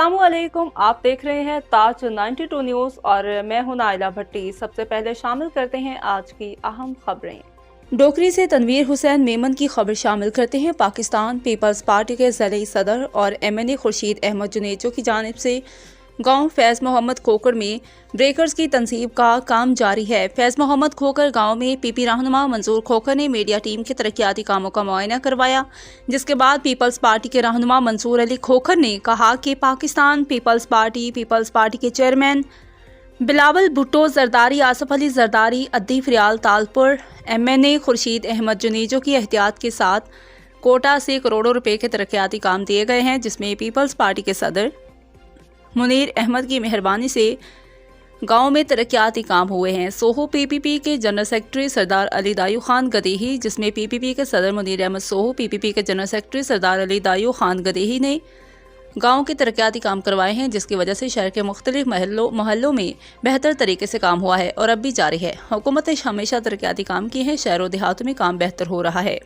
अस्सलाम वालेकुम। आप देख रहे हैं ताज 92 न्यूज़ और मैं हूं नाइला भट्टी। सबसे पहले शामिल करते हैं आज की अहम खबरें। डोकरी से तनवीर हुसैन मेमन की खबर शामिल करते हैं। पाकिस्तान पीपल्स पार्टी के ज़िले सदर और MNA खुर्शीद अहमद जुनेजो की जानिब से गांव फैज़ मोहम्मद खोकर में ब्रेकर्स की तंसीब का काम जारी है। फैज़ मोहम्मद खोकर गांव में PP रहनुमा मंजूर खोकर ने मीडिया टीम के तरक्याती कामों का मुआयना करवाया, जिसके बाद पीपल्स पार्टी के रहनुमा मंसूर अली खोकर ने कहा कि पाकिस्तान पीपल्स पार्टी के चेयरमैन बिलावल भुट्टो जरदारी, आसफ अली जरदारी, अद्दी फरियाल तालपुर, MNA खुर्शीद अहमद जुनेजो की एहतियात के साथ कोटा से करोड़ों रुपए के तरक्याती काम दिए गए हैं, जिसमें पीपल्स पार्टी के सदर मुनीर अहमद की मेहरबानी से गांव में तरक्याती काम हुए हैं। सोहो PPP के जनरल सेक्रेटरी सरदार अली दायू खान गदेही, जिसमें PPP के सदर मुनीर अहमद सोहो, PPP के जनरल सेक्रेटरी सरदार अली दायू खान गदेही ने गांव के तरक्याती काम करवाए हैं, जिसकी वजह से शहर के मुख्तलिफ महल्लों में बेहतर तरीके से काम हुआ है और अब भी जारी है। हुकूमत ने हमेशा तरक्याती काम किए हैं, शहरों देहातों में काम बेहतर हो रहा है।